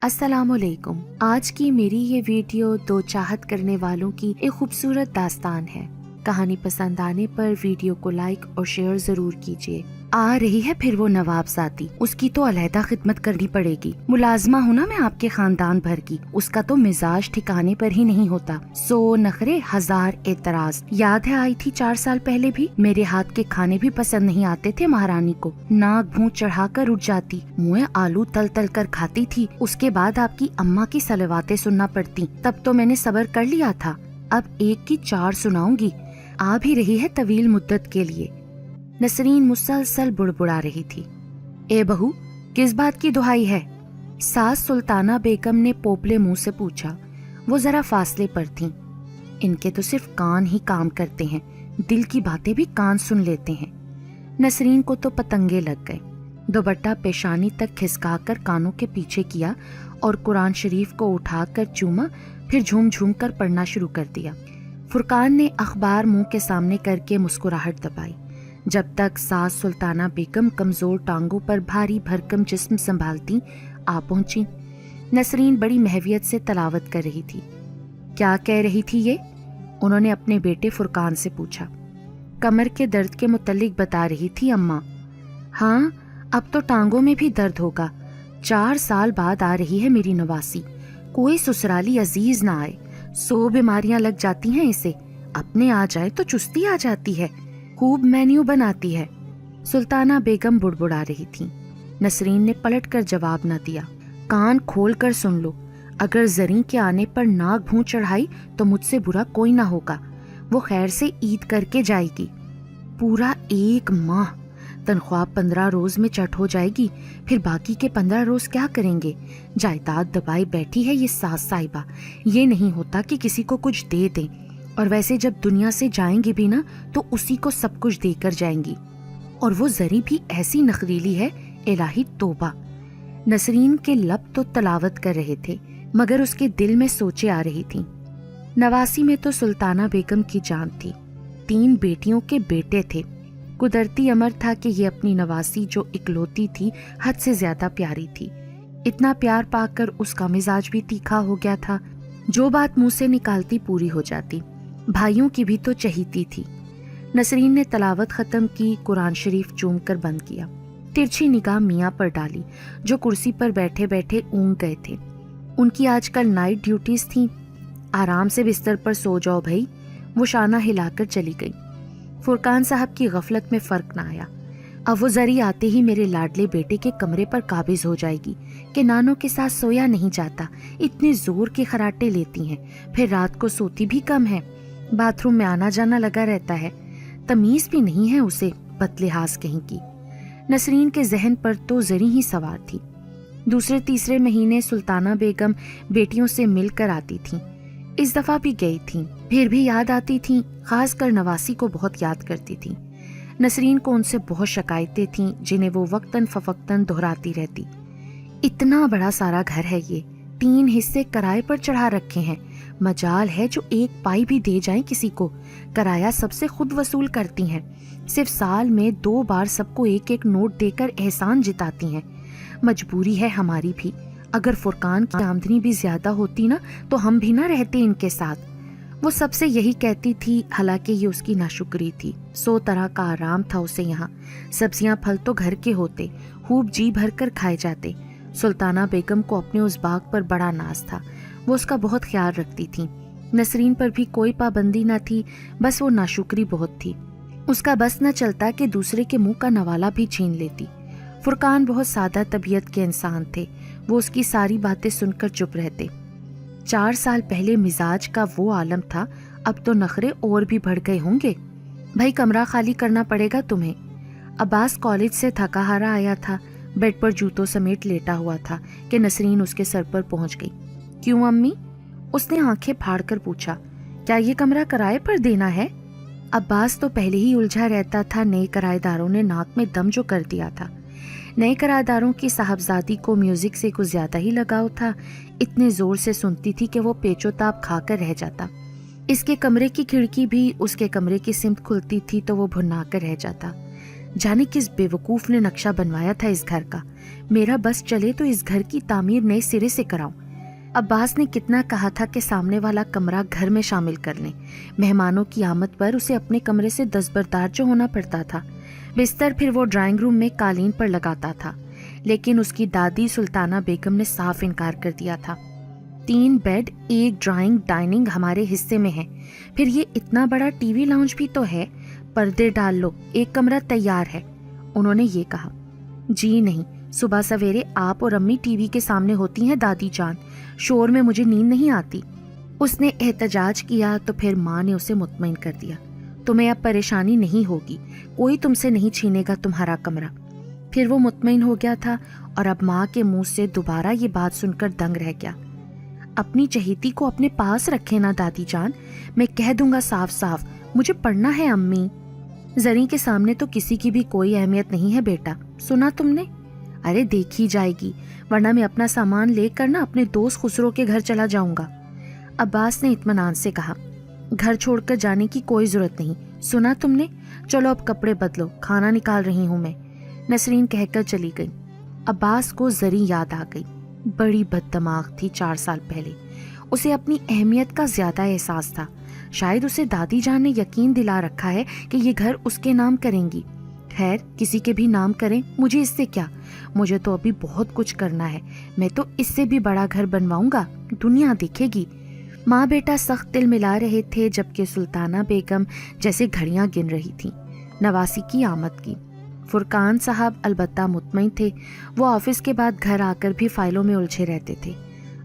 अस्सलाम वालेकुम। आज की मेरी ये वीडियो दो चाहत करने वालों की एक खूबसूरत दास्तान है। कहानी पसंद आने पर वीडियो को लाइक और शेयर जरूर कीजिए। आ रही है फिर वो नवाबजादी, उसकी तो अलहदा खिदमत करनी पड़ेगी। मुलाजमा हूँ ना मैं आपके खानदान भर की, उसका तो मिजाज ठिकाने पर ही नहीं होता। सो नखरे हजार एतराज। याद है आई थी 4 साल पहले भी, मेरे हाथ के खाने भी पसंद नहीं आते थे महारानी को। नाक भूं चढ़ा कर उठ जाती, मुँह आलू तल तल कर खाती थी। उसके बाद आपकी अम्मा की सलवातें सुनना पड़ती, तब तो मैंने सब्र कर लिया था। अब एक की 4 सुनाऊंगी। आ भी रही है तवील मुद्दत के लिए। नसरीन मुसलसल बुड़बुड़ा रही थी। ए बहू, किस बात की दुहाई है? सास सुल्ताना बेगम ने पोपले मुंह से पूछा। वो जरा फासले पर थीं। इनके तो सिर्फ कान ही काम करते हैं, दिल की बातें भी कान सुन लेते हैं। नसरीन को तो पतंगे लग गए। दुपट्टा पेशानी तक खिसकाकर कानों के पीछे किया और कुरान शरीफ को उठाकर चूमा, फिर झूम झूम कर पढ़ना शुरू कर दिया। फुरकान ने अखबार मुंह के सामने करके मुस्कुराहट दबाई। जब तक सास सुल्ताना बेगम कमजोर टांगों पर भारी भरकम जिस्म संभालती आ पहुंची। नसरीन बड़ी महवियत से तलावत कर रही थी। क्या कह रही थी ये? उन्होंने अपने बेटे फुरकान से पूछा। कमर के दर्द के मुतल्लिक बता रही थी अम्मा। हाँ, अब तो टांगों में भी दर्द होगा। 4 साल बाद आ रही है मेरी नवासी। कोई ससुराली अजीज ना आए, 100 बीमारियां लग जाती हैं इसे। अपने आ जाए तो चुस्ती आ जाती है। खूब मेन्यू बनाती है। सुल्ताना बेगम बुड़बुड़ा रही थी। नसरीन ने पलटकर जवाब न दिया। कान खोल कर सुन लो, अगर जरी के आने पर नाक भूं चढ़ाई तो मुझसे बुरा कोई ना होगा। वो खैर से ईद करके जाएगी। पूरा 1 माह तनख्वाह 15 रोज में चट हो जाएगी, फिर बाकी के 15 रोज क्या करेंगे? जायदाद दबाए बैठी है ये सास साहिबा। ये नहीं होता कि किसी को कुछ दे दें, और वैसे जब दुनिया से जाएंगी भी ना तो उसी को सब कुछ देकर जाएंगी। और वो जरी भी ऐसी नखरीली है, इलाही तौबा। नसरीन के लब तो तलावत कर रहे थे, मगर उसके दिल में सोचे आ रही थी। नवासी में तो सुल्ताना बेगम की जान थी। 3 बेटियों के बेटे थे। कुदरती अमर था कि ये अपनी नवासी जो इकलौती थी, हद से ज्यादा प्यारी थी। इतना प्यार पाकर उसका मिजाज भी तीखा हो गया था। जो बात मुंह से निकालती पूरी हो जाती। भाइयों की भी तो चहीती थी। नसरीन ने तलावत खत्म की, कुरान शरीफ चूम कर बंद किया। तिरछी निगाह मियाँ पर डाली, जो कुर्सी पर बैठे बैठे ऊँग गए थे। उनकी आजकल नाइट ड्यूटीज थीं। आराम से बिस्तर पर सो जाओ भाई, वो शाना हिलाकर चली गई। फुरकान साहब की गफलत में फर्क ना आया। अब वो जरी आते ही मेरे लाडले बेटे के कमरे पर काबिज हो जाएगी कि नानों के साथ सोया नहीं जाता, इतने जोर के खराटे लेती हैं, फिर रात को सोती भी कम है, बाथरूम में आना जाना लगा रहता है। तमीज भी नहीं है उसे, बदलिहाज कहीं की। नसरीन के जहन पर तो जरी ही सवार थी। दूसरे तीसरे महीने सुल्ताना बेगम बेटियों से मिलकर आती थीं। इस दफा भी गई थीं, फिर भी याद आती थीं। खासकर नवासी को बहुत याद करती थीं। नसरीन को उनसे बहुत शिकायतें थीं, जिन्हें वो वक्तन फवक्तन दोहराती रहती। इतना बड़ा सारा घर है ये, 3 हिस्से किराए पर चढ़ा रखे हैं। मजाल है जो 1 पाई भी दे जाए किसी को। किराया सबसे खुद वसूल करती हैं। सिर्फ साल में 2 बार सबको 1-1 नोट देकर एहसान जिताती हैं। मजबूरी है हमारी भी। अगर फुरकान की आमदनी भी ज्यादा होती ना तो हम भी ना रहते इनके साथ। वो सबसे यही कहती थी, हालांकि ये उसकी नाशुक्री थी। 100 तरह का आराम था उसे यहाँ। सब्जियां फल तो घर के होते, खूब जी भर कर खाए जाते। सुल्ताना बेगम को अपने उस बाग पर बड़ा नाज था। वो उसका बहुत ख्याल रखती थी। नसरीन पर भी कोई पाबंदी न थी, बस वो नाशुक्री बहुत थी। उसका बस न चलता कि दूसरे के मुंह का नवाला भी छीन लेती। फुरकान बहुत सादा तबीयत के इंसान थे। वो उसकी सारी बातें सुनकर चुप रहते। 4 साल पहले मिजाज का वो आलम था, अब तो नखरे और भी बढ़ गए होंगे। भाई कमरा खाली करना पड़ेगा तुम्हें। अब्बास कॉलेज से थका हारा आया था, बेड पर जूतों समेत लेटा हुआ था कि नसरीन उसके सर पर पहुंच गई। क्यों अम्मी? उसने आंखें फाड़ कर पूछा। क्या ये कमरा किराए पर देना है? अब्बास तो पहले ही उलझा रहता था। नए किराएदारों ने नाक में दम जो कर दिया था। नए किराएदारों की साहबजादी को म्यूजिक से कुछ ज्यादा ही लगाव था। इतने जोर से सुनती थी कि वो पेचोताप खाकर रह जाता। इसके कमरे की खिड़की भी उसके कमरे की सिमत खुलती थी तो वो भुन्ना कर रह जाता। جانے کس بیوقوف نے نقشہ بنوایا تھا اس گھر کا. میرا بس چلے تو اس گھر کی تعمیر نئے سرے سے کراؤں. عباس نے کتنا کہا تھا کہ سامنے والا کمرہ گھر میں شامل کر لیں. مہمانوں کی آمد پر اسے اپنے کمرے سے دستبردار جو ہونا پڑتا تھا. بستر پھر وہ ڈرائنگ روم میں قالین پر لگاتا تھا، لیکن اس کی دادی سلطانہ بیگم نے صاف انکار کر دیا تھا. 3 بیڈ، 1 ڈرائنگ ڈائننگ ہمارے حصے میں ہے، پھر یہ اتنا بڑا ٹی وی لاؤنج بھی تو ہے، پردے ڈال لو، 1 کمرہ تیار ہے. انہوں نے یہ کہا. جی نہیں، صبح سویرے آپ اور امی ٹی وی کے سامنے ہوتی ہیں دادی جان، شور میں مجھے نیند نہیں آتی. اس نے احتجاج کیا تو پھر ماں نے اسے مطمئن کر دیا. تمہیں اب پریشانی نہیں ہوگی، کوئی تم سے نہیں چھینے گا تمہارا کمرہ. پھر وہ مطمئن ہو گیا تھا اور اب ماں کے منہ سے دوبارہ یہ بات سن کر دنگ رہ گیا. اپنی چہیتی کو اپنے پاس رکھے نا دادی جان، میں کہہ دوں گا صاف صاف، مجھے پڑھنا ہے امی. زریں کے سامنے تو کسی کی بھی کوئی اہمیت نہیں ہے بیٹا، سنا تم نے؟ ارے دیکھی جائے گی، ورنہ میں اپنا سامان لے کر نا اپنے دوست خسرو کے گھر چلا جاؤں گا. عباس نے اطمینان سے کہا. گھر چھوڑ کر جانے کی کوئی ضرورت نہیں، سنا تم نے؟ چلو اب کپڑے بدلو، کھانا نکال رہی ہوں میں. نسرین کہہ کر چلی گئی. عباس کو زری یاد آ گئی. بڑی بد دماغ تھی 4 سال پہلے. اسے اپنی اہمیت کا زیادہ احساس تھا. شاید اسے دادی جان نے یقین دلا رکھا ہے کہ یہ گھر اس کے نام کریں گی. خیر، کسی کے بھی نام کریں، مجھے اس سے کیا؟ مجھے تو ابھی بہت کچھ کرنا ہے. میں تو اس سے بھی بڑا گھر بنواؤں گا، دنیا دیکھے گی. ماں بیٹا سخت دل ملا رہے تھے، جبکہ سلطانہ بیگم جیسے گھڑیاں گن رہی تھیں نواسی کی آمد کی. فرقان صاحب البتہ مطمئن تھے. وہ آفس کے بعد گھر آ کر بھی فائلوں میں الجھے رہتے تھے.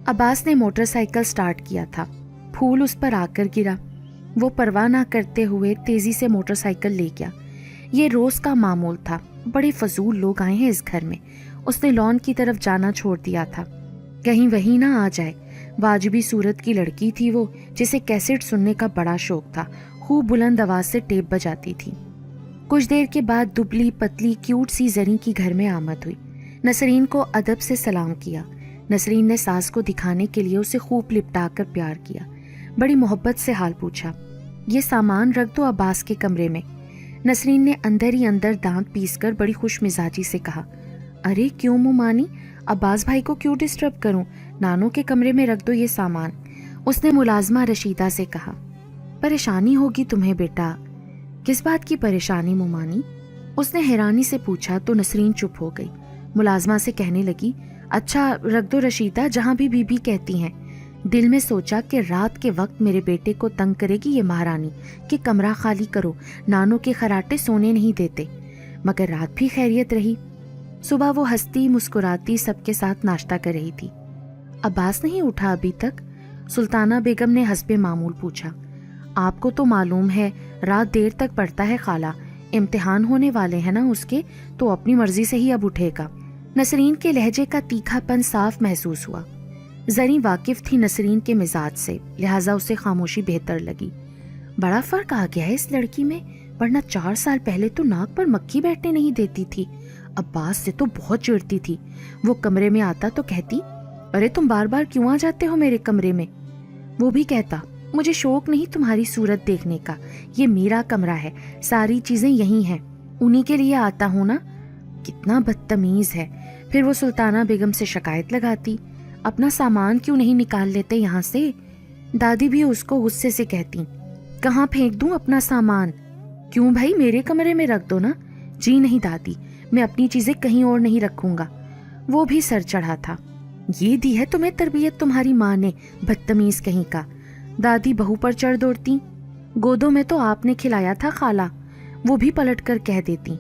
عباس نے موٹر سائیکل سٹارٹ کیا تھا. پھول اس پر آ کر گرا. وہ پرواہ نہ کرتے ہوئے تیزی سے موٹر سائیکل لے گیا. یہ روز کا معمول تھا. بڑے فضول لوگ آئے ہیں اس گھر میں. اس نے لان کی طرف جانا چھوڑ دیا تھا، کہیں وہی نہ آ جائے. واجبی صورت کی لڑکی تھی وہ، جسے کیسٹ سننے کا بڑا شوق تھا. خوب بلند آواز سے ٹیپ بجاتی تھی. کچھ دیر کے بعد دبلی پتلی کیوٹ سی زریں کی گھر میں آمد ہوئی. نسرین کو ادب سے سلام کیا. نسرین نے ساس کو دکھانے کے لیے اسے خوب لپٹا کر پیار کیا. بڑی محبت سے حال پوچھا. یہ سامان رکھ دو عباس کے کمرے میں. نسرین نے اندر ہی اندر دانت پیس کر بڑی خوش مزاجی سے کہا. ارے کیوں منہ مانی، عباس بھائی کو کیوں ڈسٹرب کروں، نانو کے کمرے میں رکھ دو یہ سامان. اس نے ملازمہ رشیدہ سے کہا. پریشانی ہوگی تمہیں بیٹا. کس بات کی پریشانی مومانی؟ اس نے حیرانی سے پوچھا تو نسرین چپ ہو گئی. ملازمہ سے کہنے لگی. اچھا رکھ دو رشیدہ، جہاں بھی بی بی کہتی ہیں. دل میں سوچا کہ رات کے وقت میرے بیٹے کو تنگ کرے گی یہ مہارانی کہ کمرہ خالی کرو، نانو کے خراٹے سونے نہیں دیتے. مگر رات بھی خیریت رہی. صبح وہ ہنستی مسکراتی سب کے ساتھ ناشتہ کر رہی تھی. عباس نہیں اٹھا ابھی تک؟ سلطانہ بیگم نے حسب معمول پوچھا. آپ کو تو معلوم ہے رات دیر تک پڑھتا ہے خالہ، امتحان ہونے والے ہیں نا اس کے، تو اپنی مرضی سے ہی اب اٹھے گا. نسرین کے لہجے کا تیکھا پن صاف محسوس ہوا. زریں واقف تھی نسرین کے مزاج سے، لہٰذا اسے خاموشی بہتر لگی. بڑا فرق آ گیا ہے اس لڑکی میں، ورنہ 4 سال پہلے تو ناک پر مکھی بیٹھنے نہیں دیتی تھی. عباس سے تو بہت چڑتی تھی. وہ کمرے میں آتا تو کہتی، ارے تم بار بار کیوں آ جاتے ہو میرے کمرے میں؟ وہ بھی کہتا، مجھے شوق نہیں تمہاری صورت دیکھنے کا، یہ میرا کمرہ ہے، ساری چیزیں یہی ہیں، انہی کے لیے آتا ہوں نا. کتنا بدتمیز ہے. پھر وہ سلطانہ بیگم سے شکایت لگاتی، اپنا سامان کیوں نہیں نکال لیتے یہاں سے. دادی بھی اس کو غصے سے کہتی، کہاں پھینک دوں اپنا سامان؟ کیوں بھائی، میرے کمرے میں رکھ دو نا. جی نہیں دادی، میں اپنی چیزیں کہیں اور نہیں رکھوں گا. وہ بھی سر چڑھا تھا. یہ دی ہے تمہیں تربیت تمہاری ماں نے، بدتمیز کہیں کا. دادی بہو پر چڑھ دوڑتی. گودوں میں تو آپ نے کھلایا تھا خالہ. وہ بھی پلٹ کر کہہ دیتی،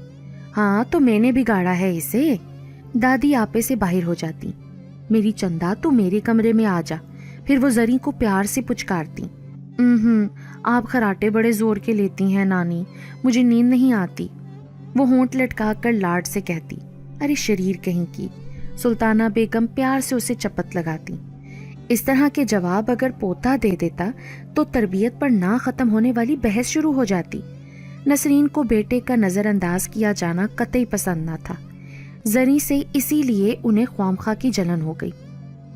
ہاں تو میں نے بگاڑا ہے اسے. دادی آپے سے باہر ہو جاتی. میری چندا تو میرے کمرے میں آ جا. پھر وہ زریں کو پیار سے پچکارتی، آپ خراٹے بڑے زور کے لیتی ہیں نانی، مجھے نیند نہیں آتی. وہ ہونٹ لٹکا کر لاڈ سے کہتی، ارے شریر کہیں کی. سلطانہ بیگم پیار سے اسے چپت لگاتی. اس طرح کے جواب اگر پوتا دے دیتا تو تربیت پر نہ ختم ہونے والی بحث شروع ہو جاتی. نسرین کو بیٹے کا نظر انداز کیا جانا قطعی پسند نہ تھا. زریں سے اسی لیے انہیں خوامخواہ کی جلن ہو گئی.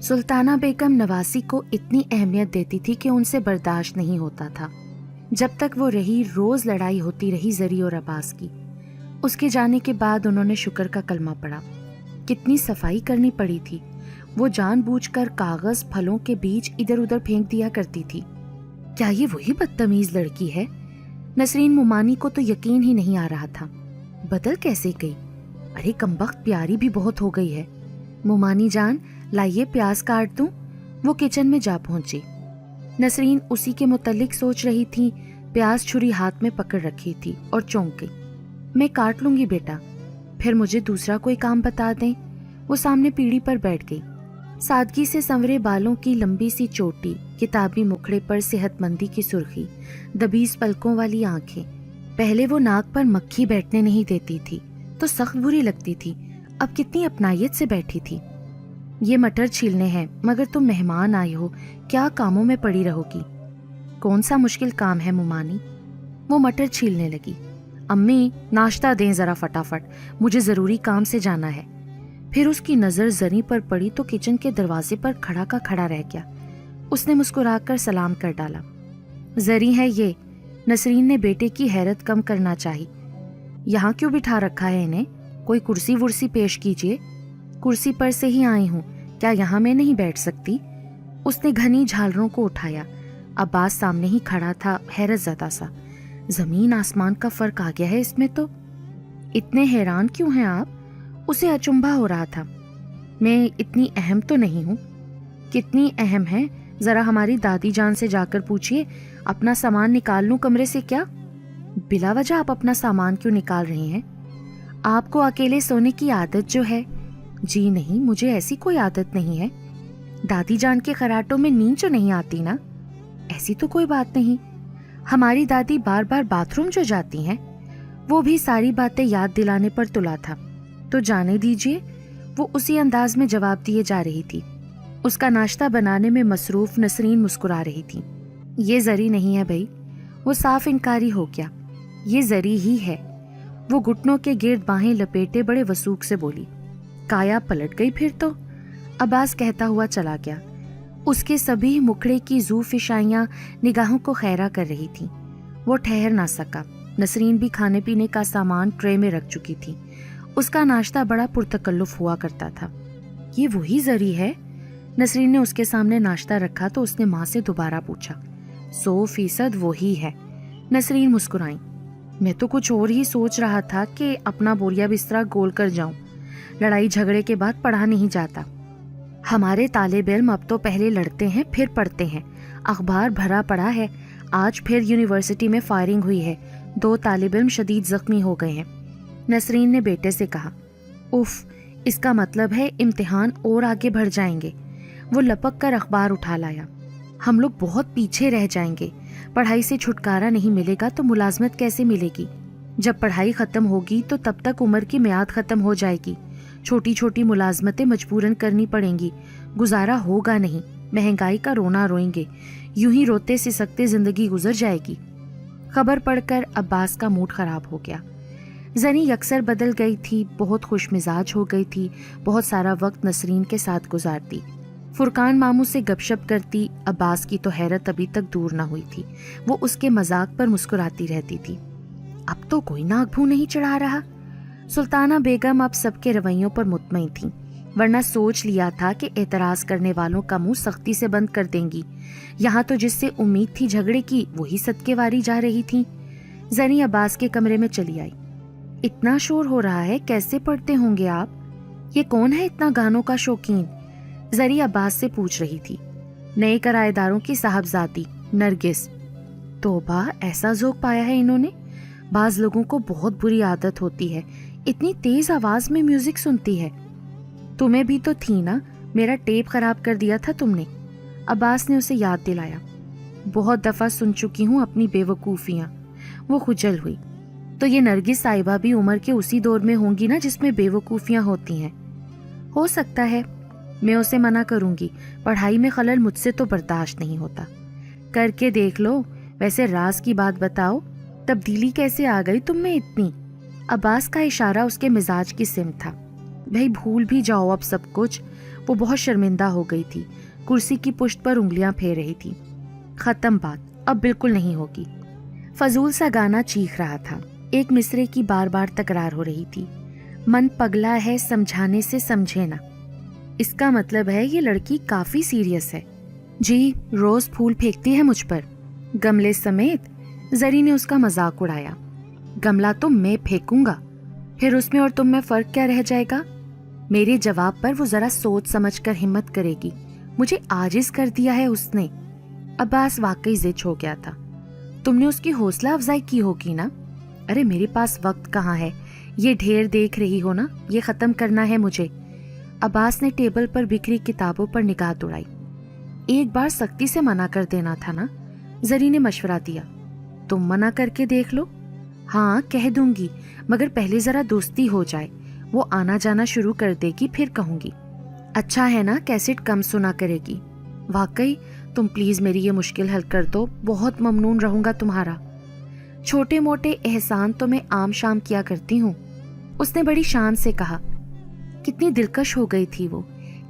سلطانہ بیگم نواسی کو اتنی اہمیت دیتی تھی کہ ان سے برداشت نہیں ہوتا تھا. جب تک وہ رہی روز لڑائی ہوتی رہی زری اور عباس کی. اس کے جانے کے بعد انہوں نے شکر کا کلمہ پڑھا۔ کتنی صفائی کرنی پڑی تھی، وہ جان بوجھ کر کاغذ پھلوں کے بیچ ادھر ادھر پھینک دیا کرتی تھی۔ کیا یہ وہی بدتمیز لڑکی ہے؟ نسرین مومانی کو تو یقین ہی نہیں آ رہا تھا، بدل کیسے گئی؟ ارے کمبخت پیاری بھی بہت ہو گئی ہے۔ مومانی جان لائیے پیاز کاٹ دوں؟ وہ کچن میں جا پہنچی۔ نسرین اسی کے متعلق سوچ رہی تھی، پیاز چھری ہاتھ میں پکڑ رکھی تھی اور چونک گئی۔ میں کاٹ لوں گی بیٹا، پھر مجھے دوسرا کوئی کام بتا دیں۔ وہ سامنے پیڑھی پر بیٹھ گئی، سادگی سے سنورے بالوں کی لمبی سی چوٹی، کتابی مکھڑے پر صحت مندی کی سرخی، دبیز پلکوں والی آنکھیں۔ پہلے وہ ناک پر مکھی بیٹھنے نہیں دیتی تھی تو سخت بری لگتی تھی، اب کتنی اپنائیت سے بیٹھی تھی۔ یہ مٹر چھیلنے ہیں، مگر تم مہمان آئے ہو، کیا کاموں میں پڑی رہو گی؟ کون سا مشکل کام ہے مومانی؟ وہ مٹر چھیلنے لگی۔ امی ناشتہ دیں ذرا فٹافٹ، مجھے ضروری کام سے جانا ہے۔ پھر اس کی نظر زری پر پڑی تو کچن کے دروازے پر کھڑا کا کھڑا رہ گیا۔ اس نے مسکرا کر سلام کر ڈالا۔ زری ہے یہ؟ نسرین نے بیٹے کی حیرت کم کرنا چاہی۔ یہاں کیوں بٹھا رکھا ہے انہیں؟ کوئی کرسی ورسی پیش کیجیے۔ کرسی پر سے ہی آئی ہوں، کیا یہاں میں نہیں بیٹھ سکتی؟ اس نے گھنی جھالروں کو اٹھایا۔ عباس سامنے ہی کھڑا تھا، حیرت زدہ سا۔ زمین آسمان کا فرق آ گیا ہے اس میں تو۔ اتنے حیران کیوں ہیں آپ؟ اسے اچنبھا ہو رہا تھا۔ میں اتنی اہم تو نہیں ہوں۔ کتنی اہم ہے؟ ذرا ہماری دادی جان سے جا کر پوچھئے، اپنا سامان نکال لوں کمرے سے کیا؟ بلا وجہ آپ اپنا سامان کیوں نکال رہے ہیں؟ آپ کو اکیلے سونے کی عادت جو ہے۔ جی نہیں، مجھے ایسی کوئی عادت نہیں ہے۔ دادی جان کے خراٹوں میں نیند جو نہیں آتی نا؟ ایسی تو کوئی بات نہیں۔ ہماری دادی بار بار باتھ روم جو جاتی ہیں، وہ بھی ساری باتیں یاد دلانے پر تلا تھا۔ تو جانے دیجیے، وہ اسی انداز میں جواب دیے جا رہی تھی۔ اس کا ناشتہ بنانے میں مصروف نسرین مسکرا رہی تھی۔ یہ زری نہیں ہے بھائی، وہ صاف انکاری ہو گیا۔ یہ زری ہی ہے۔ وہ گھٹنوں کے گرد باہیں لپیٹے بڑے وثوق سے بولی۔ کایا پلٹ گئی پھر تو؟ عباس کہتا ہوا چلا گیا۔ اس کے سبھی مکھڑے کی زو فشائیاں نگاہوں کو خیرہ کر رہی تھیں۔ وہ ٹھہر نہ سکا۔ نسرین بھی کھانے پینے کا سامان ٹرے میں رکھ چکی تھی۔ اس کا ناشتہ بڑا پرتکلف ہوا کرتا تھا۔ یہ وہی زری ہے؟ نسرین نے اس کے سامنے ناشتہ رکھا تو اس نے ماں سے دوبارہ پوچھا۔ 100% وہی ہے۔ نسرین مسکرائیں۔ میں تو کچھ اور ہی سوچ رہا تھا کہ اپنا بوریا بسترا گول کر جاؤں۔ لڑائی جھگڑے کے بعد پڑھا نہیں جاتا۔ ہمارے طالب علم اب تو پہلے لڑتے ہیں پھر پڑھتے ہیں۔ اخبار بھرا پڑا ہے، آج پھر یونیورسٹی میں فائرنگ ہوئی ہے، 2 طالب علم شدید زخمی ہو گئے ہیں۔ نسرین نے بیٹے سے کہا۔ اف، اس کا مطلب ہے امتحان اور آگے بڑھ جائیں گے۔ وہ لپک کر اخبار اٹھا لایا۔ ہم لوگ بہت پیچھے رہ جائیں گے۔ پڑھائی سے چھٹکارا نہیں ملے گا تو ملازمت کیسے ملے گی؟ جب پڑھائی ختم ہوگی تو تب تک عمر کی میعاد ختم ہو جائے گی۔ چھوٹی چھوٹی ملازمتیں مجبوراً کرنی پڑیں گی، گزارا ہوگا نہیں، مہنگائی کا رونا روئیں گے، یوں ہی روتے سسکتے زندگی گزر جائے گی۔ خبر پڑھ کر عباس کا موڈ خراب ہو گیا۔ زنی یکسر بدل گئی تھی، بہت خوش مزاج ہو گئی تھی، بہت سارا وقت نسرین کے ساتھ گزارتی، فرقان ماموں سے گپ شپ کرتی۔ عباس کی تو حیرت ابھی تک دور نہ ہوئی تھی، وہ اس کے مذاق پر مسکراتی رہتی تھی۔ اب تو کوئی ناک بھو نہیں چڑھا رہا۔ سلطانہ بیگم اب سب کے رویوں پر مطمئن تھیں، ورنہ سوچ لیا تھا کہ اعتراض کرنے والوں کا منہ سختی سے بند کر دیں گی۔ یہاں تو جس سے امید تھی جھگڑے کی، وہی صدقے واری جا رہی تھی۔ زنی عباس کے کمرے میں چلی آئی۔ اتنا شور ہو رہا ہے، کیسے پڑھتے ہوں گے آپ؟ یہ کون ہے اتنا گانوں کا شوقین؟ زری عباس سے پوچھ رہی تھی۔ نئے کرایہ داروں کی صاحبزادی نرگس۔ توبہ، ایسا ذوق پایا ہے انہوں نے۔ بعض لوگوں کو بہت بری عادت ہوتی ہے، اتنی تیز آواز میں میوزک سنتی ہے۔ تمہیں بھی تو تھی نا، میرا ٹیپ خراب کر دیا تھا تم نے۔ عباس نے اسے یاد دلایا۔ بہت دفعہ سن چکی ہوں اپنی بے وقوفیاں۔ وہ خجل ہوئی۔ تو یہ نرگس صاحبہ بھی عمر کے اسی دور میں ہوں گی نا جس میں بے وقوفیاں ہوتی ہیں؟ ہو سکتا ہے، میں اسے منع کروں گی، پڑھائی میں خلل مجھ سے تو برداشت نہیں ہوتا۔ کر کے دیکھ لو۔ ویسے راز کی بات بتاؤ، تبدیلی کیسے آ گئی تم میں اتنی؟ عباس کا اشارہ اس کے مزاج کی سمت تھا۔ بھائی بھول بھی جاؤ اب سب کچھ۔ وہ بہت شرمندہ ہو گئی تھی، کرسی کی پشت پر انگلیاں پھیر رہی تھی۔ ختم بات، اب بالکل نہیں ہوگی۔ فضول سا گانا چیخ رہا تھا۔ एक मिसरे की बार बार तकरार हो रही थी। मन पगला है समझाने से समझे ना। इसका मतलब है ये लड़की काफी सीरियस है। जी, रोज फूल फेंकती है मुझ पर, गमले समेत। जरी ने उसका मजाक उड़ाया। गमला तो मैं फेंकूंगा, फिर उसमें और तुम में फर्क क्या रह जाएगा? मेरे जवाब पर वो जरा सोच समझकर हिम्मत करेगी। मुझे आजिज कर दिया है उसने। अब्बास वाकई जिद हो गया था। तुमने उसकी हौसला अफजाई की होगी ना? अरे मेरे पास वक्त कहाँ है, ये ढेर देख रही हो ना, ये खत्म करना है मुझे। अब्बास ने टेबल पर बिखरी किताबों पर निगाह दौड़ाई। एक बार सख्ती से मना कर देना था ना, जरी ने मशवरा दिया। तुम मना करके देख लो। हाँ कह दूंगी, मगर पहले जरा दोस्ती हो जाए, वो आना जाना शुरू कर देगी, फिर कहूंगी। अच्छा है ना, कैसेट कम सुना करेगी। वाकई तुम प्लीज मेरी ये मुश्किल हल कर दो, बहुत ममनून रहूंगा तुम्हारा। छोटे मोटे एहसान तो मैं आम शाम किया करती हूँ, उसने बड़ी शान से कहा। कितनी दिलकश हो गई थी वो,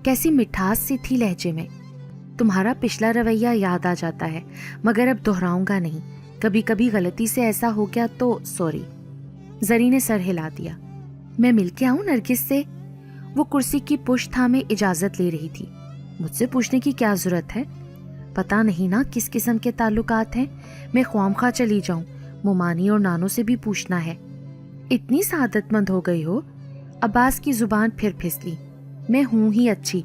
कैसी मिठास सी थी लहजे में। तुम्हारा पिछला रवैया याद आ जाता है, मगर अब दोहराऊंगा नहीं। कभी कभी गलती से ऐसा हो गया तो सॉरी। जरी ने सर हिला दिया। मैं मिलके आऊं नरगिस से? वो कुर्सी की पुश्त थामे इजाजत ले रही थी। मुझसे पूछने की क्या जरूरत है? पता नहीं ना किस किस्म के ताल्लुकात हैं, मैं ख्वामखा चली जाऊं। मुमानी और नानो से भी पूछना है। इतनी सादतमंद हो गई हो? अब्बास की जुबान फिर फिसली। मैं हूं ही अच्छी,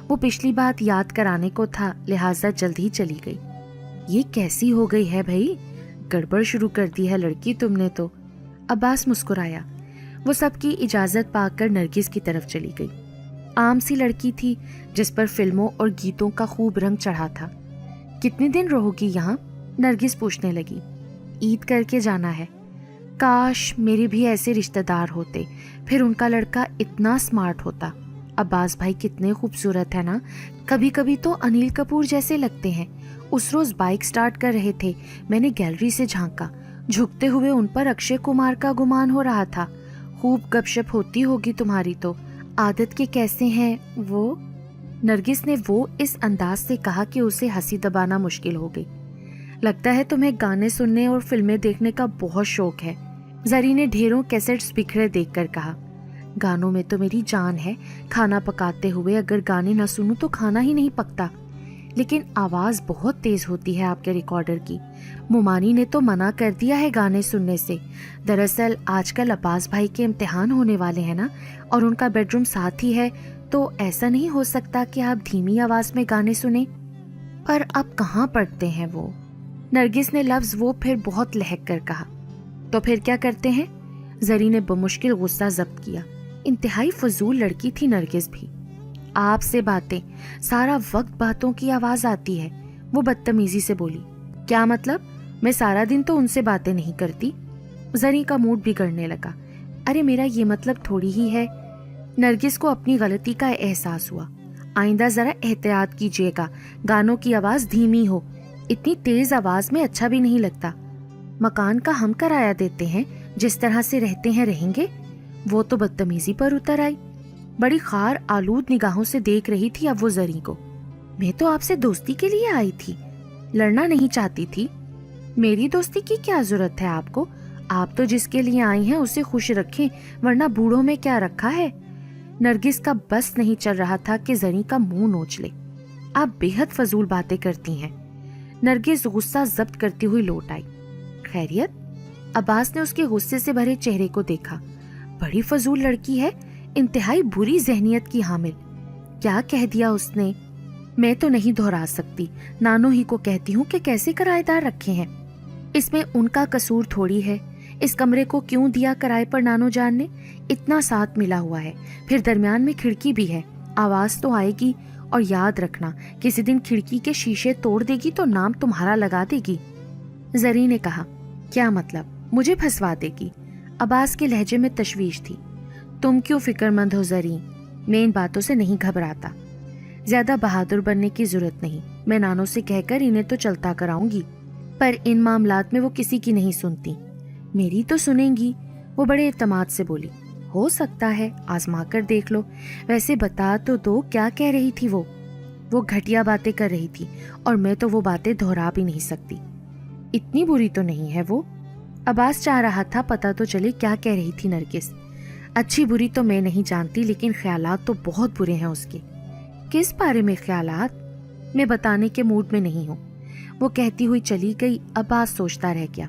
वो पिछली बात याद कराने को था, लिहाजा जल्द ही चली गई। ये कैसी हो गई है भाई, गड़बड़ शुरू कर दी है लड़की तुमने तो। अब्बास मुस्कुराया। वो सबकी इजाजत पाकर नरगिस की तरफ चली गई। आम सी लड़की थी जिस पर फिल्मों और गीतों का खूब रंग चढ़ा था। कितने दिन रहोगी यहाँ? नरगिस पूछने लगी। ईद करके जाना है। काश मेरे भी ऐसे रिश्तेदार होते, फिर उनका लड़का इतना स्मार्ट होता। अब्बास भाई कितने खूबसूरत है ना, कभी कभी तो अनिल कपूर जैसे लगते हैं। उस रोज बाइक स्टार्ट कर रहे थे, मैंने गैलरी से झांका, झुकते हुए उन पर अक्षय कुमार का गुमान हो रहा था। खूब गपशप होती होगी तुम्हारी तो। आदत के कैसे हैं वो? नरगिस ने वो इस अंदाज से कहा कि उसे हंसी दबाना मुश्किल हो गई। लगता है तुम्हें गाने सुनने और फिल्में देखने का बहुत शौक है, जरी ने ढेरों कैसेट्स बिखरे देखकर कहा। गानों में तो मेरी जान है, खाना पकाते हुए अगर गाने ना सुनूं तो खाना ही नहीं पकता। लेकिन आवाज बहुत तेज होती है आपके रिकॉर्डर की। मुमानी ने तो मना कर दिया है गाने सुनने से। दरअसल आजकल अब्बास भाई के इम्तिहान होने वाले हैं ना, और उनका बेडरूम साथ ही है, तो ऐसा नहीं हो सकता कि आप धीमी आवाज में गाने सुने। पर अब कहाँ पढ़ते हैं वो? नरगिस ने लफ्ज वो फिर बहुत लहक कर कहा। तो फिर क्या करते हैं? जरी ने बमुश्किल गुस्सा जब्त किया। इंतहाई फजूल लड़की थी नरगिस भी। आपसे बातें, सारा वक्त बातों की आवाज आती है। वो बदतमीजी से बोली। क्या मतलब? मैं सारा दिन तो उनसे बातें नहीं करती। जरी का मूड बिगड़ने लगा। अरे मेरा ये मतलब थोड़ी ही है। नरगिस को अपनी गलती का एहसास हुआ। आइंदा जरा एहतियात कीजिएगा, गानों की आवाज धीमी हो। इतनी तेज आवाज में अच्छा भी नहीं लगता। मकान का हम किराया देते हैं, जिस तरह से रहते हैं रहेंगे। वो तो बदतमीजी पर उतर आई। बड़ी खार आलूद निगाहों से देख रही थी अब वो जरी को। मैं तो आपसे दोस्ती के लिए आई थी, लड़ना नहीं चाहती थी। मेरी दोस्ती की क्या जरूरत है आपको? आप तो जिसके लिए आई हैं उसे खुश रखें, वरना बूढ़ों में क्या रखा है। नरगिस का बस नहीं चल रहा था कि जरी का मुंह नोच ले। आप बेहद फजूल बातें करती हैं। नरगिस गुस्सा जब्त करती हुई लौट आई। खैरियत? अब्बास ने उसके गुस्से से भरे चेहरे को देखा। बड़ी फजूल लड़की है, इंतहाई बुरी जहनियत की हामिल। क्या कह दिया उसने? मैं तो नहीं दोहरा सकती, नानो ही को कहती हूँ कि कैसे किराएदार रखे हैं। इसमें उनका कसूर थोड़ी है। इस कमरे को क्यों दिया किराए पर नानो जान ने? इतना साथ मिला हुआ है, फिर दरमियान में खिड़की भी है, आवाज तो आएगी। और याद रखना, किसी दिन खिड़की के शीशे तोड़ देगी तो नाम तुम्हारा लगा देगी। जरी ने कहा। क्या मतलब? मुझे फंसवा देगी? अब्बास के लहजे में तशवीश थी। तुम क्यों फिक्रमंद हो जरी, मैं इन बातों से नहीं घबराता। ज्यादा बहादुर बनने की जरूरत नहीं, मैं नानो से कहकर इन्हें तो चलता कराऊंगी, पर इन मामलात में वो किसी की नहीं सुनती। मेरी तो सुनेंगी। वो बड़े एतमाद से बोली। हो सकता है, आजमा कर देख लो। वैसे बता तो दो, क्या कह रही थी वो घटिया बातें कर रही थी, और मैं तो वो बातें दोहरा भी नहीं सकती। इतनी बुरी तो नहीं है वो। अब्बास चाह रहा था पता तो चले क्या कह रही थी नरगिस। अच्छी बुरी तो मैं नहीं जानती, लेकिन ख्यालात तो बहुत बुरे हैं उसके। किस बारे में ख्यालात? मैं बताने के मूड में नहीं हूँ। वो कहती हुई चली गई। अब्बास सोचता रह गया,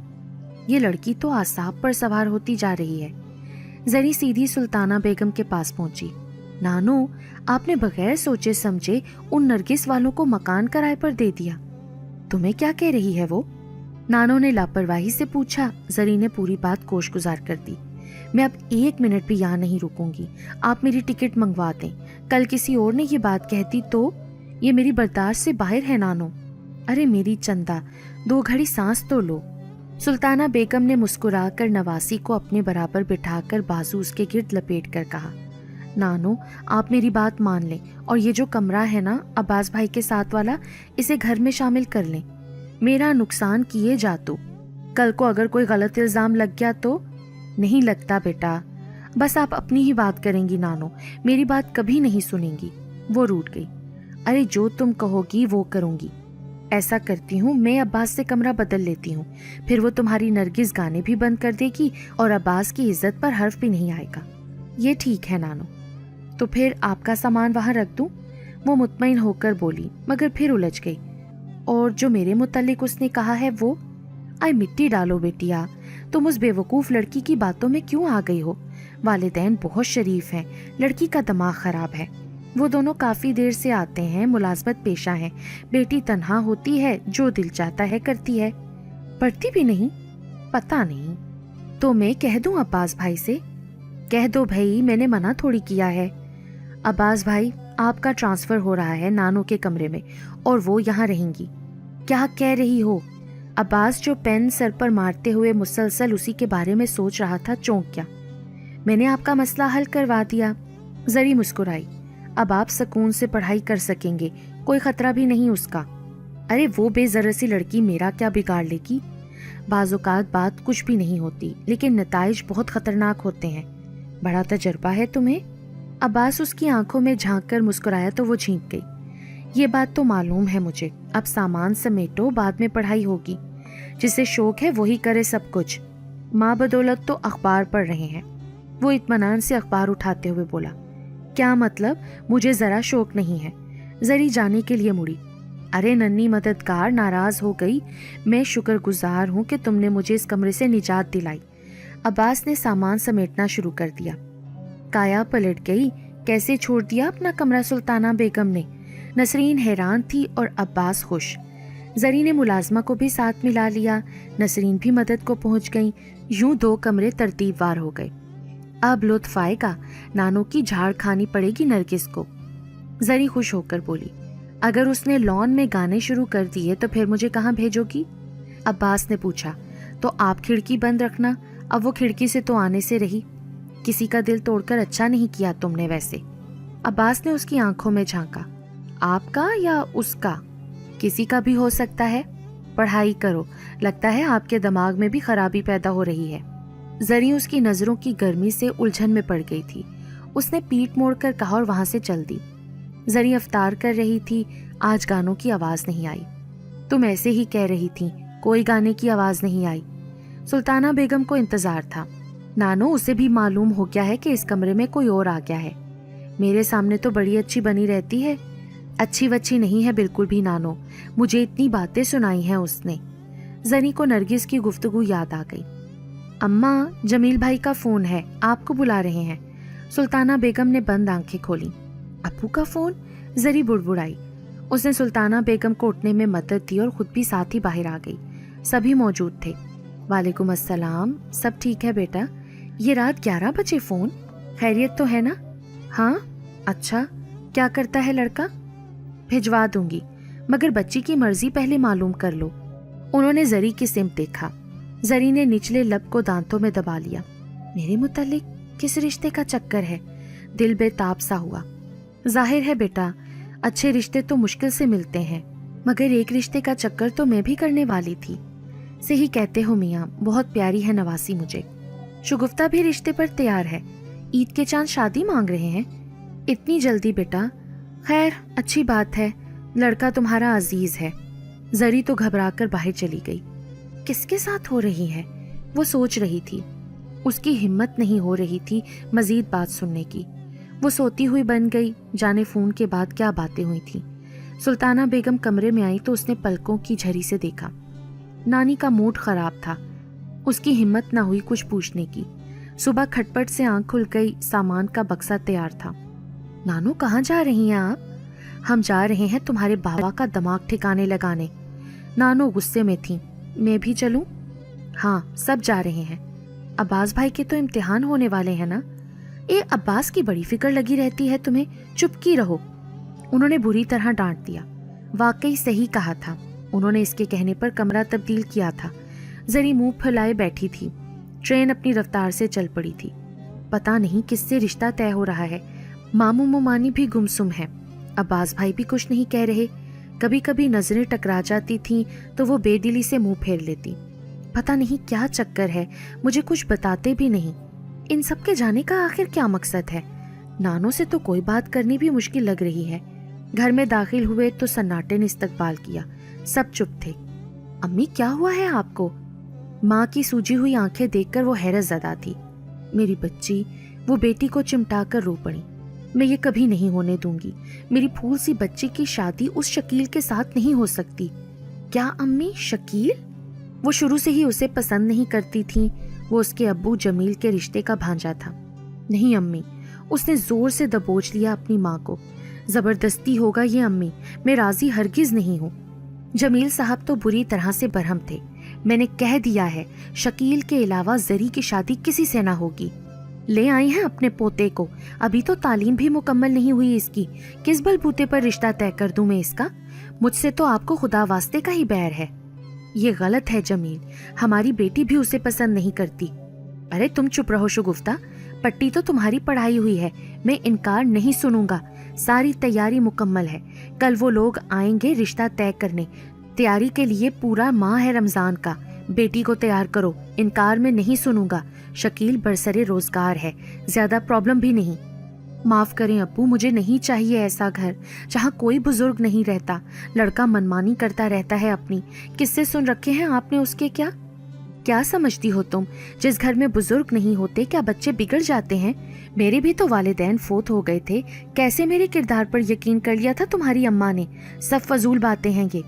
ये लड़की तो आसाब पर सवार होती जा रही है। जरी सीधी सुल्ताना बेगम के पास पहुंची। नानू, आपने बगैर सोचे समझे उन नरगिस वालों को मकान किराए पर दे दिया। तुम्हें क्या कह रही है वो? नानो ने लापरवाही से पूछा। जरी ने पूरी बात कोशगुजार कर दी। मैं अब 1 मिनट भी यहाँ नहीं रुकूंगी। आप मेरी टिकट मंगवा दें। कल किसी और ने ये बात कहती तो? ये मेरी बर्दाश्त से बाहर है नानो। अरे मेरी चंदा, 2 घड़ी सांस तो लो। सुल्ताना बेगम ने मुस्कुराकर नवासी को अपने बराबर बिठाकर बाजू उसके गिर्द लपेट कर कहा, नानो आप मेरी बात मान लें और ये जो कमरा है ना अब्बास भाई के साथ वाला, इसे घर में शामिल कर लें। मेरा नुकसान किए जा तो कल को अगर कोई गलत इल्जाम लग गया तो? नहीं लगता बेटा, बस आप अपनी ही बात करेंगी नानो, मेरी बात कभी नहीं सुनेंगी। वो रूठ गई। अरे जो तुम कहोगी वो करूंगी। ऐसा करती हूँ, मैं अब्बास से कमरा बदल लेती हूँ, फिर वो तुम्हारी नरगिस गाने भी बंद कर देगी और अब्बास की इज्जत पर हर्फ भी नहीं आएगा। ये ठीक है नानो। तो फिर आपका सामान वहां रख दूं? वो मुतमईन होकर बोली, मगर फिर उलझ गई। और जो मेरे मुतालिक उसने कहा है वो? आई मिट्टी डालो बेटिया, तुम उस बेवकूफ लड़की की बातों में क्यों आ गई हो? वालिदैन बहुत शरीफ हैं, लड़की का दिमाग खराब है। वो दोनों काफी देर से आते हैं, मुलाजमत पेशा है। बेटी तन्हा होती है, जो दिल चाहता है करती है। पढ़ती भी नहीं? पता नहीं। तो मैं कह दूं अब्बास भाई से? कह दो भाई, मैंने मना थोड़ी किया है। अब्बास भाई, आपका ट्रांसफर हो रहा है नानो के कमरे में और वो यहाँ रहेंगी। क्या कह रही हो? अब्बास जो पेन सर पर मारते हुए मुसलसल उसी के बारे में सोच रहा था चौंक गया। मैंने आपका मसला हल करवा दिया। जरी मुस्कुराई। अब आप सुकून से पढ़ाई कर सकेंगे, कोई खतरा भी नहीं उसका। अरे वो बेजरा सी लड़की मेरा क्या बिगाड़ लेगी? बाज़ौकात बात कुछ भी नहीं होती, लेकिन नताइज बहुत खतरनाक होते हैं। बड़ा तजर्बा है तुम्हें। अब्बास उसकी आंखों में झांक कर मुस्कुराया तो वो झींक गई। ये बात तो मालूम है मुझे, अब सामान समेटो, बाद में पढ़ाई होगी। जिसे शौक है वही करे सब कुछ। माँ बदौलत तो अखबार पढ़ रहे हैं। वो इत्मीनान से अखबार उठाते हुए बोला, क्या मतलब? मुझे जरा शौक नहीं है। जरी जाने के लिए मुड़ी। अरे नन्ही मददगार, नाराज हो गई? मैं शुक्रगुजार हूँ कि तुमने मुझे इस कमरे से निजात दिलाई। अब्बास ने सामान समेटना शुरू कर दिया। काया पलट गई। कैसे छोड़ दिया अपना कमरा सुल्ताना बेगम ने? नसरीन हैरान थी और अब्बास खुश। जरी ने मुलाजमा को भी साथ मिला लिया। नसरीन भी मदद को पहुंच गई। यूं 2 कमरे तरतीबवार हो गए। अब लुत्फ आएगा, नानो की झाड़ खानी पड़ेगी नरगिस को। जरी खुश होकर बोली, अगर उसने लॉन में गाने शुरू कर दिए तो फिर मुझे कहाँ भेजोगी? अब्बास ने पूछा। तो आप खिड़की बंद रखना। अब वो खिड़की से तो आने से रही। किसी का दिल तोड़कर अच्छा नहीं किया तुमने वैसे। अब्बास ने उसकी आंखों में झांका। आपका या उसका? किसी का भी हो सकता है। पढ़ाई करो, लगता है आपके दिमाग में भी खराबी पैदा हो रही है। जरी उसकी नजरों की गर्मी से उलझन में पड़ गई थी। उसने पीठ मोड़कर कहा और वहां से चल दी। जरी अफ्तार कर रही थी। आज गानों की आवाज नहीं आई। तुम ऐसे ही कह रही थी, कोई गाने की आवाज नहीं आई। सुल्ताना बेगम को इंतजार था। नानो, उसे भी मालूम हो गया है कि इस कमरे में कोई और आ गया है। मेरे सामने तो बड़ी अच्छी बनी रहती है। अच्छी वच्छी नहीं है बिल्कुल भी नानो, मुझे इतनी बातें सुनाई हैं उसने। जरी को नरगिस की गुफ्तगू याद आ गई। अम्मा, जमील भाई का फोन है, आपको बुला रहे हैं। सुल्ताना बेगम ने बंद आंखें खोली। अप्पू का फोन? जरी बुड़बुड़ाई। उसने सुल्ताना बेगम को उठने में मदद दी और खुद भी साथ ही बाहर आ गई। सभी मौजूद थे। वालेकुम अस्सलाम, सब ठीक है बेटा? ये रात 11 बजे फोन? खैरियत तो है ना? हाँ। अच्छा, क्या करता है लड़का? भिजवा दूंगी, मगर बच्ची की मर्जी पहले मालूम कर लो। उन्होंने जरी की सिमत देखा। जरी ने निचले लब को दांतों में दबा लिया। मेरे मुतालिक किस रिश्ते का चक्कर है? दिल बेताब सा हुआ। जाहिर है बेटा, अच्छे रिश्ते तो मुश्किल से मिलते हैं, मगर एक रिश्ते का चक्कर तो मैं भी करने वाली थी। सही कहते हो मियाँ, बहुत प्यारी है नवासी मुझे। शुगुफ्ता भी रिश्ते पर तैयार है। ईद के चांद शादी मांग रहे हैं। इतनी जल्दी बेटा? खैर, अच्छी बात है, लड़का तुम्हारा अजीज है। जरी तो घबराकर बाहर चली गई। किसके साथ हो रही है? वो सोच रही थी। उसकी हिम्मत नहीं हो रही थी मजीद बात सुनने की। वो सोती हुई बन गई, जाने फोन के बाद क्या बातें हुई थी। सुल्ताना बेगम कमरे में आई तो उसने पलकों की झरी से देखा। नानी का मूड खराब था। उसकी हिम्मत ना हुई कुछ पूछने की। सुबह खटपट से आंख खुल गई, सामान का बक्सा तैयार था। नानू कहाँ जा रही हैं आप? हम जा रहे हैं तुम्हारे बाबा का दिमाग ठिकाने लगाने। नानू गुस्से में थी। मैं भी चलूं? हाँ, सब जा रहे हैं। अब्बास भाई के तो इम्तिहान होने वाले हैं ना। ए, अब्बास की बड़ी फिक्र लगी रहती है तुम्हें, चुप की रहो। उन्होंने बुरी तरह डांट दिया। वाकई सही कहा था। उन्होंने इसके कहने पर कमरा तब्दील किया था। जरी मुंह फैलाए बैठी थी। ट्रेन अपनी रफ्तार से चल पड़ी थी। पता नहीं किससे रिश्ता तय हो रहा है। मामू मुमानी भी गुमसुम है। अब्बास भाई भी कुछ नहीं कह रहे। कभी कभी नजरें टकरा जाती थीं तो वो बेदिली से मुंह फेर लेती। पता नहीं क्या चक्कर है, मुझे कुछ बताते भी नहीं। इन सब के जाने का आखिर क्या मकसद है? नानों से तो कोई बात करनी भी मुश्किल लग रही है। घर में दाखिल हुए तो सन्नाटे ने इस्तकबाल किया। सब चुप थे। अम्मी, क्या हुआ है आपको? माँ की सूजी हुई आंखें देखकर वो हैरत ज़दा थी। मेरी बच्ची, वो बेटी को चिमटा कर रो पड़ी। मैं ये कभी नहीं होने दूंगी। मेरी फूल सी बच्ची की शादी उस शकील के साथ नहीं हो सकती। क्या अम्मी, शकील? वो शुरू से ही उसे पसंद नहीं करती थी। वो उसके अब्बू जमील के रिश्ते का भांजा था। नहीं अम्मी, उसने जोर से दबोच लिया अपनी माँ को। जबरदस्ती होगा ये अम्मी, मैं राजी हरगिज नहीं हूँ। जमील साहब तो बुरी तरह से बरहम थे। मैंने कह दिया है, शकील के अलावा जरी की शादी किसी से ना होगी। ले आई हैं अपने पोते को, अभी तो तालीम भी मुकम्मल नहीं हुई इसकी। किस बलबूते पर रिश्ता तय कर दूं मैं इसका? मुझसे तो आपको खुदा वास्ते का ही बैर है। ये गलत है जमील, हमारी बेटी भी उसे पसंद नहीं करती। अरे तुम चुप रहो शुगुफ्ता, पट्टी तो तुम्हारी पढ़ाई हुई है। मैं इनकार नहीं सुनूंगा। सारी तैयारी मुकम्मल है। कल वो लोग आएंगे रिश्ता तय करने। तैयारी के लिए पूरा माह है रमजान का। बेटी को तैयार करो, इनकार में नहीं सुनूंगा। शकील बरसरे रोजगार है, ज्यादा प्रॉब्लम भी नहीं। माफ करें अप्पू, मुझे नहीं चाहिए ऐसा घर जहाँ कोई बुजुर्ग नहीं रहता। लड़का मनमानी करता रहता है अपनी। किससे सुन रखे हैं आपने उसके? क्या समझती हो तुम? जिस घर में बुजुर्ग नहीं होते क्या बच्चे बिगड़ जाते हैं? मेरे भी तो वालिदैन फोत हो गए थे। कैसे मेरे किरदार पर यकीन कर लिया था तुम्हारी अम्मा ने? सब फजूल बातें हैं ये।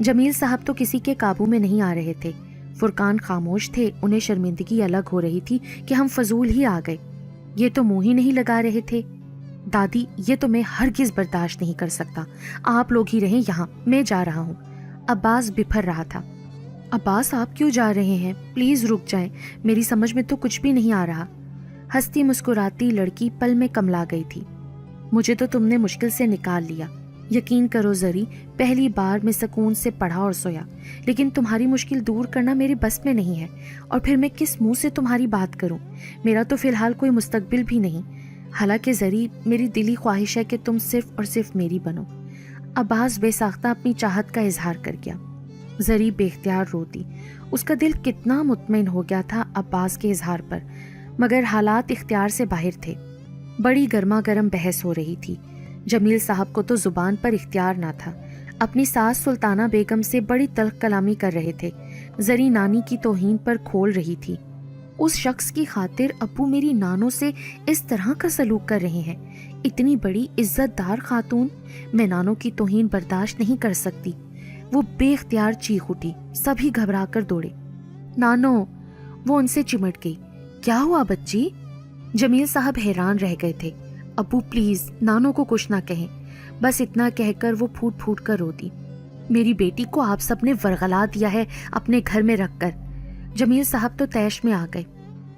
जमील साहब तो किसी के काबू में नहीं आ रहे थे। फुरकान खामोश थे। उन्हें शर्मिंदगी अलग हो रही थी कि हम फजूल ही आ गए। ये तो मुंह ही नहीं लगा रहे थे। दादी, ये तो मैं हरगिज बर्दाश्त नहीं कर सकता। आप लोग ही रहें यहाँ, मैं जा रहा हूँ। अब्बास बिफर रहा था। अब्बास, आप क्यों जा रहे हैं? प्लीज रुक जाएं, मेरी समझ में तो कुछ भी नहीं आ रहा। हंसती मुस्कुराती लड़की पल में कमला गई थी। मुझे तो तुमने मुश्किल से निकाल लिया। यकीन करो जरी, पहली बार मैं सुकून से पढ़ा और सोया। लेकिन तुम्हारी मुश्किल दूर करना मेरे बस में नहीं है। और फिर मैं किस मुंह से तुम्हारी बात करूं? मेरा तो फिलहाल कोई मुस्तकबिल भी नहीं। हालांकि जरी, मेरी दिली ख्वाहिश है कि तुम सिर्फ और सिर्फ मेरी बनो। अब्बास बेसाख्ता अपनी चाहत का इजहार कर गया। जरी बेख्तियार रोती। उसका दिल कितना मुतमईन हो गया था अब्बास के इजहार पर, मगर हालात इख्तियार से बाहर थे। बड़ी गर्मा गर्म बहस हो रही थी। जमील साहब को तो जुबान पर इख्तियार ना था। अपनी सास सुल्ताना बेगम से बड़ी तल्ख कलामी कर रहे थे। जरी नानी की तौहीन पर खोल रही थी। उस शख्स की खातिर अब्बू मेरी नानों से इस तरह का सलूक कर रहे हैं। इतनी बड़ी इज्जतदार खातून, मैं नानों की तौहीन बर्दाश्त नहीं कर सकती। वो बेख्तियार चीख उठी। सभी घबरा कर दौड़े। नानो, वो उनसे चिमट गई। क्या हुआ बच्ची? जमील साहब हैरान रह गए थे। अब्बू प्लीज, नानो को कुछ ना कहें। बस इतना कहकर वो फूट फूट कर रोती। मेरी बेटी को आप सब ने वरगला दिया है अपने घर में रखकर। जमील साहब तो तैश में आ गए।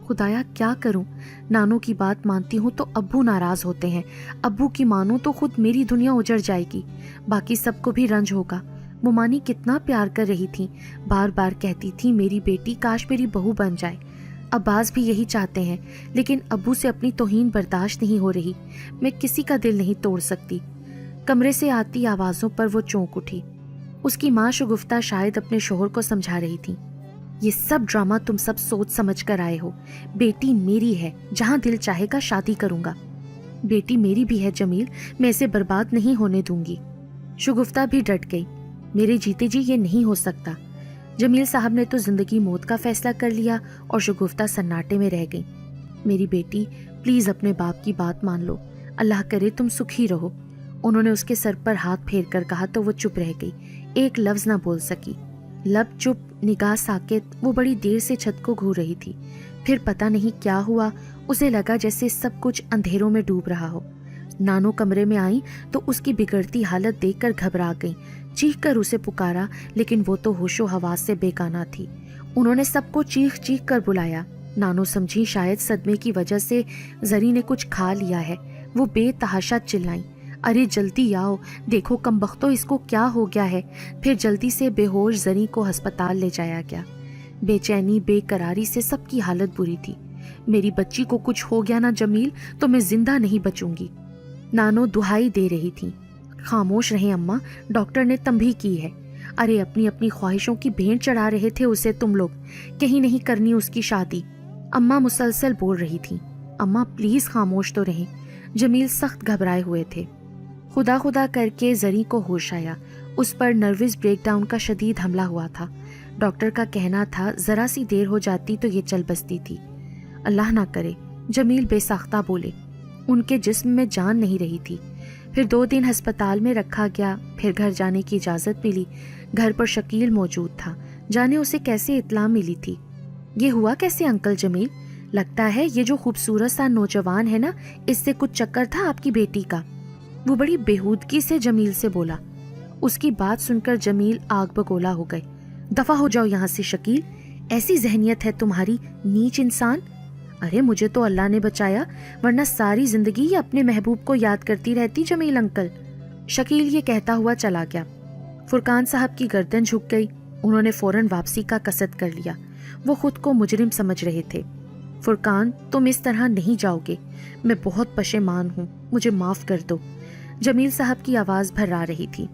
खुदाया क्या करूं? नानो की बात मानती हूँ तो अब्बू नाराज होते हैं। अब्बू की मानूं तो खुद मेरी दुनिया उजड़ जाएगी। बाकी सबको भी रंज होगा। मुमानी कितना प्यार कर रही थी। बार बार कहती थी मेरी बेटी काश मेरी बहू बन जाए। अब्बास भी यही चाहते हैं, लेकिन अब्बू से अपनी तौहीन बर्दाश्त नहीं हो रही। मैं किसी का दिल नहीं तोड़ सकती। कमरे से आती आवाज़ों पर वो चौंक उठी। उसकी माँ शुगुफ्ता शायद अपने शोहर को समझा रही थी। ये सब ड्रामा तुम सब सोच समझ कर आए हो। बेटी मेरी है, जहाँ दिल चाहेगा शादी करूंगा। बेटी मेरी भी है जमील, मैं इसे बर्बाद नहीं होने दूंगी। शुगुफ्ता भी डट गई। मेरे जीते जी ये नहीं हो सकता। जमील साहब ने तो जिंदगी मौत का फैसला कर लिया और शगुफ्ता सन्नाटे में रह गई। मेरी बेटी, प्लीज अपने बाप की बात मान लो, अल्लाह करे तुम सुखी रहो। उन्होंने उसके सर पर हाथ फेर कर कहा तो वो चुप रह गई, एक लफ्ज ना बोल सकी। लब चुप, निगाह साकित, वो बड़ी देर से छत को घूर रही थी। फिर पता नहीं क्या हुआ, उसे लगा जैसे सब कुछ अंधेरों में डूब रहा हो। नानो कमरे में आई तो उसकी बिगड़ती हालत देखकर घबरा गई, चीख कर उसे पुकारा, लेकिन वो तो होशो हवास से बेगाना थी। उन्होंने सबको चीख चीख कर बुलाया। नानो समझी शायद सदमे की वजह से जरी ने कुछ खा लिया है। वो बेतहाशा चिल्लाई, अरे जल्दी आओ, देखो कमबख्तो इसको क्या हो गया है। फिर जल्दी से बेहोश जरी को अस्पताल ले जाया गया। बेचैनी बेकरारी से सबकी हालत बुरी थी। मेरी बच्ची को कुछ हो गया ना जमील तो मैं जिंदा नहीं बचूंगी। नानो दुहाई दे रही थी। खामोश रहे अम्मा, डॉक्टर ने तंबीह की है। अरे अपनी अपनी ख्वाहिशों की भेंट चढ़ा रहे थे उसे तुम लोग, कहीं नहीं करनी उसकी शादी। अम्मा मुसलसल बोल रही थी। अम्मा प्लीज खामोश तो रहें। जमील सख्त घबराए हुए थे। खुदा खुदा करके जरी को होश आया। उस पर नर्वस ब्रेकडाउन का शदीद हमला हुआ था। डॉक्टर का कहना था जरा सी देर हो जाती तो ये चल बसती थी। अल्लाह ना करे, जमील बेसाख्ता बोले। उनके जिस्म में जान नहीं रही थी। फिर 2 दिन अस्पताल में रखा गया। फिर घर जाने की इजाज़त मिली। घर पर शकील मौजूद था। जाने उसे कैसे इत्ला मिली थी। ये हुआ कैसे अंकल जमील? लगता है ये जो खूबसूरत सा नौजवान है ना, इससे कुछ चक्कर था आपकी बेटी का। वो बड़ी बेहूदगी से जमील से बोला। उसकी बात सुनकर जमील आग बगोला हो गए। दफा हो जाओ यहाँ से शकील, ऐसी जहनियत है तुम्हारी, नीच इंसान। अरे मुझे तो अल्लाह ने बचाया, वरना सारी जिंदगी ये अपने महबूब को याद करती रहती जमील अंकल। शकील ये कहता हुआ चला गया। फुरकान साहब की गर्दन झुक गई। उन्होंने फौरन वापसी का कसद कर लिया। वो खुद को मुजरिम समझ रहे थे। फुरकान, तुम इस तरह नहीं जाओगे, मैं बहुत पशेमान हूँ, मुझे माफ कर दो। जमील साहब की आवाज भर्रा रही थी।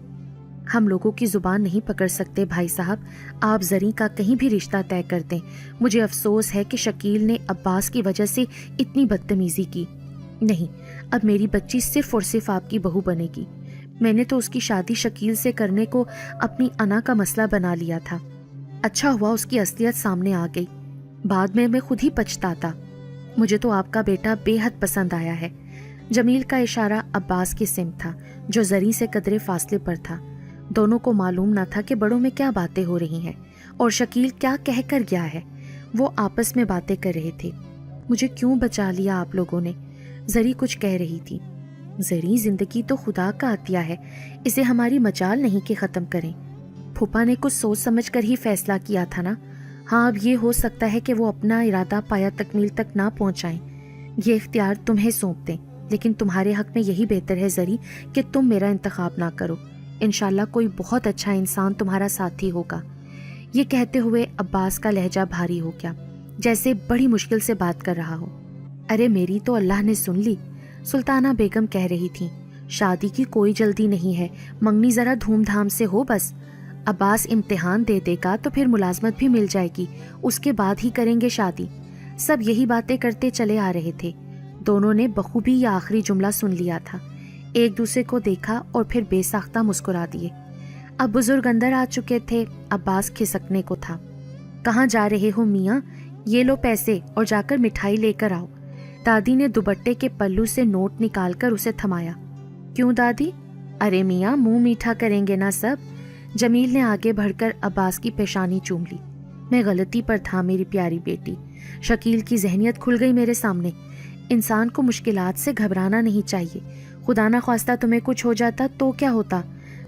हम लोगों की जुबान नहीं पकड़ सकते भाई साहब, आप जरी का कहीं भी रिश्ता तय कर दें। मुझे अफसोस है कि शकील ने अब्बास की वजह से इतनी बदतमीजी की। नहीं, अब मेरी बच्ची सिर्फ और सिर्फ आपकी बहू बनेगी। मैंने तो उसकी शादी शकील से करने को अपनी अना का मसला बना लिया था। अच्छा हुआ उसकी असलियत सामने आ गई, बाद में मैं खुद ही पछताता। मुझे तो आपका बेटा बेहद पसंद आया है। जमील का इशारा अब्बास की सिम था, जो जरी से कदरे फासले पर था। दोनों को मालूम न था कि बड़ों में क्या बातें हो रही हैं और शकील क्या कह कर गया है। वो आपस में बातें कर रहे थे। मुझे क्यों बचा लिया आप लोगों ने? जरी कुछ कह रही थी। जरी, जिंदगी तो खुदा का अतिया है, इसे हमारी मजाल नहीं कि ख़त्म करें। फूफा ने कुछ सोच समझ कर ही फैसला किया था ना। हाँ, अब ये हो सकता है कि वो अपना इरादा पाया तकमील तक ना पहुंचाएं। ये इख्तियार तुम्हें सौंप दें, लेकिन तुम्हारे हक में यही बेहतर है जरी कि तुम मेरा इंतखाब ना करो। इंशाल्लाह कोई बहुत अच्छा इंसान तुम्हारा साथी होगा। ये कहते हुए अब्बास का लहजा भारी हो गया, जैसे बड़ी मुश्किल से बात कर रहा हो। अरे मेरी तो अल्लाह ने सुन ली। सुल्ताना बेगम कह रही थी, शादी की कोई जल्दी नहीं है, मंगनी जरा धूमधाम से हो बस। अब्बास इम्तिहान दे देगा तो फिर मुलाजमत भी मिल जाएगी, उसके बाद ही करेंगे शादी। सब यही बातें करते चले आ रहे थे। दोनों ने बखूबी यह आखिरी जुमला सुन लिया था। एक दूसरे को देखा और फिर बेसाख्ता मुस्कुरा दिए। अब बुजुर्ग अंदर आ चुके थे। अब्बास खिसकने को था। कहाँ जा रहे हो मियाँ? ये लो पैसे और जाकर मिठाई लेकर आओ। दादी ने दुपट्टे के पल्लू से नोट निकालकर उसे थमाया। क्यों दादी? अरे मियाँ, मुंह मीठा करेंगे ना सब। जमील ने आगे बढ़कर अब्बास की पेशानी चूम ली। मैं गलती पर था मेरी प्यारी बेटी। शकील की जहनियत खुल गई मेरे सामने। इंसान को मुश्किलात से घबराना नहीं चाहिए। खुदा ना ख्वास्ता तुम्हें कुछ हो जाता तो क्या होता?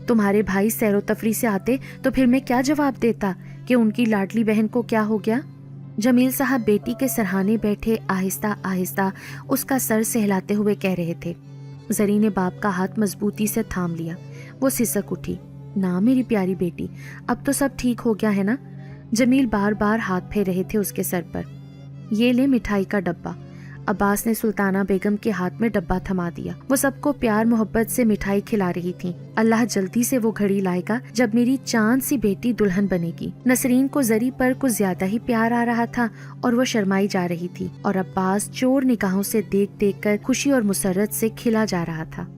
तुम्हारे भाई सैरो तफरी से आते तो फिर मैं क्या जवाब देता कि उनकी लाडली बहन को क्या हो गया? जमील साहब बेटी के सरहाने बैठे आहिस्ता आहिस्ता उसका सर सहलाते हुए कह रहे थे। जरी ने बाप का हाथ मजबूती से थाम लिया। वो सिसक उठी। ना मेरी प्यारी बेटी, अब तो सब ठीक हो गया है ना? जमील बार बार हाथ फेर रहे थे उसके सर पर। ये ले मिठाई का डब्बा। अब्बास ने सुल्ताना बेगम के हाथ में डब्बा थमा दिया। वो सबको प्यार मोहब्बत से मिठाई खिला रही थी। अल्लाह जल्दी से वो घड़ी लाएगा जब मेरी चांद सी बेटी दुल्हन बनेगी। नसरीन को जरी पर कुछ ज्यादा ही प्यार आ रहा था और वो शर्माई जा रही थी, और अब्बास चोर निगाहों से देख देख कर खुशी और मुसर्रत से खिला जा रहा था।